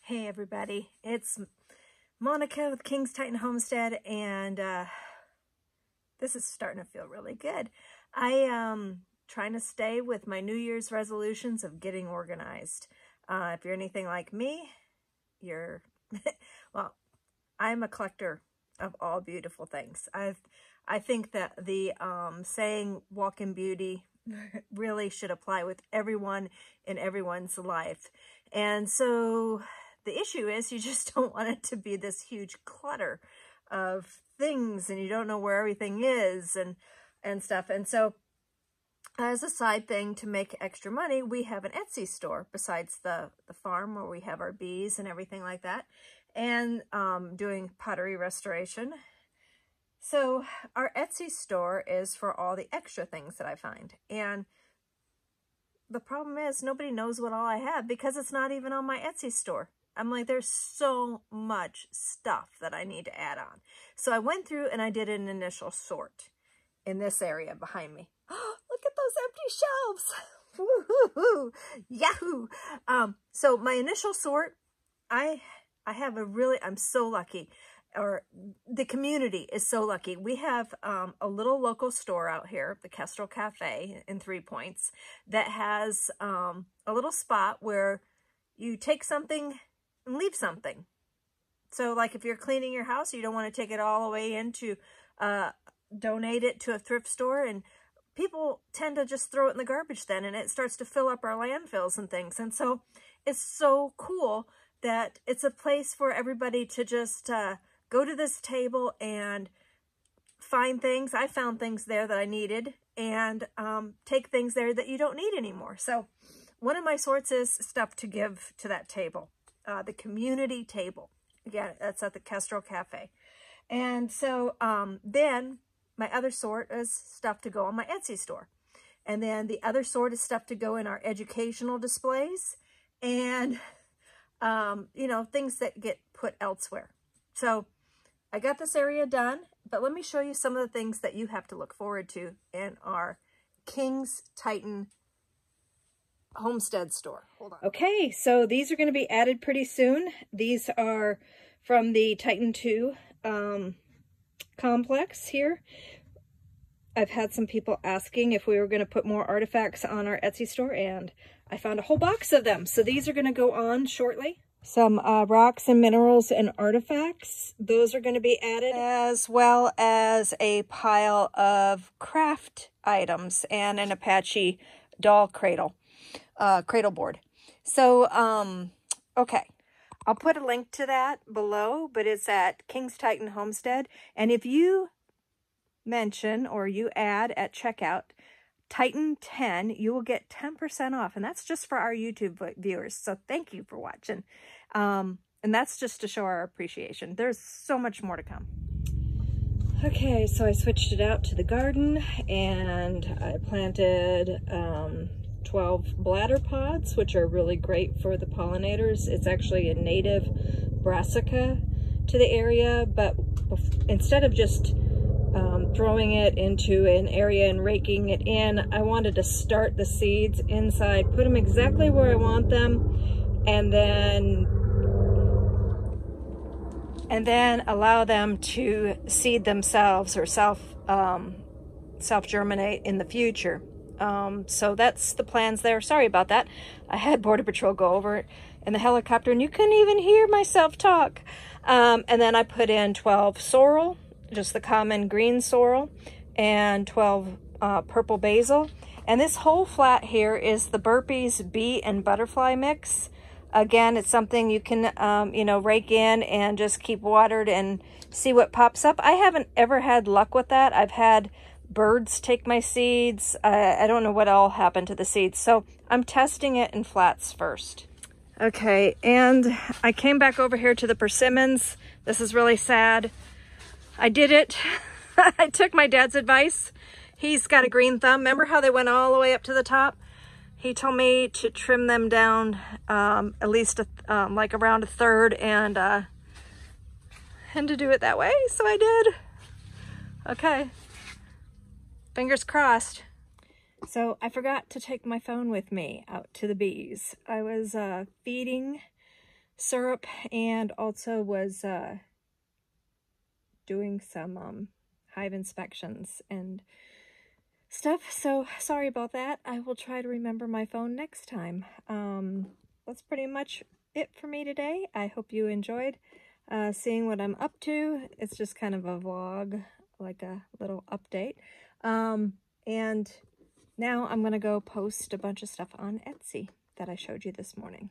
Hey everybody, it's Monica with King's Titan Homestead, and this is starting to feel really good. I trying to stay with my New Year's resolutions of getting organized. If you're anything like me, you're well, I'm a collector of all beautiful things. I think that the saying "walk in beauty" really should apply with everyone in everyone's life, and so the issue is you just don't want it to be this huge clutter of things and you don't know where everything is and stuff. And so as a side thing to make extra money, we have an Etsy store besides the farm where we have our bees and everything like that, and doing pottery restoration. So our Etsy store is for all the extra things that I find. And the problem is nobody knows what all I have because it's not even on my Etsy store. I'm like, there's so much stuff that I need to add on. So I went through and I did an initial sort in this area behind me. Oh, look at those empty shelves. Woo-hoo-hoo. Yahoo! So my initial sort, I have a really, I'm so lucky, or the community is so lucky. We have a little local store out here, the Kestrel Cafe in 3 Points, that has a little spot where you take something and leave something. So like if you're cleaning your house, you don't want to take it all the way in to donate it to a thrift store, and people tend to just throw it in the garbage then, and it starts to fill up our landfills and things. And so it's so cool that it's a place for everybody to just go to this table and find things. I found things there that I needed, and take things there that you don't need anymore. So one of my sorts is stuff to give to that table, the community table. Again, that's at the Kestrel Cafe. And so then my other sort is stuff to go on my Etsy store. And then the other sort is stuff to go in our educational displays and, you know, things that get put elsewhere. So I got this area done, but let me show you some of the things that you have to look forward to in our King's Titan Homestead store. Hold on. Okay, so these are going to be added pretty soon. These are from the Titan 2 complex here. I've had some people asking if we were going to put more artifacts on our Etsy store, and I found a whole box of them. So these are going to go on shortly. Some rocks and minerals and artifacts. Those are going to be added, as well as a pile of craft items and an Apache doll cradle board. So, okay. I'll put a link to that below, but it's at King's Titan Homestead. And if you mention or you add at checkout Titan 10, you will get 10% off. And that's just for our YouTube viewers. So thank you for watching. And that's just to show our appreciation. There's so much more to come. Okay, so I switched it out to the garden, and I planted 12 bladder pods, which are really great for the pollinators. It's actually a native brassica to the area, but instead of just throwing it into an area and raking it in, I wanted to start the seeds inside, put them exactly where I want them, and then allow them to seed themselves or self-germinate in the future. So that's the plans there. Sorry about that. I had Border Patrol go over it in the helicopter and you couldn't even hear myself talk. And then I put in 12 sorrel, just the common green sorrel, and 12 purple basil. And this whole flat here is the Burpees bee and butterfly mix. Again, it's something you can, you know, rake in and just keep watered and see what pops up. I haven't ever had luck with that. I've had birds take my seeds. I don't know what all happened to the seeds. So I'm testing it in flats first. Okay, and I came back over here to the persimmons. This is really sad. I did it. I took my dad's advice. He's got a green thumb. Remember how they went all the way up to the top? He told me to trim them down at least like around a third, and to do it that way. So I did. Okay. Fingers crossed. So I forgot to take my phone with me out to the bees. I was feeding syrup, and also was doing some hive inspections and stuff. So sorry about that. I will try to remember my phone next time. That's pretty much it for me today. I hope you enjoyed seeing what I'm up to. It's just kind of a vlog, like a little update. And now I'm going to go post a bunch of stuff on Etsy that I showed you this morning.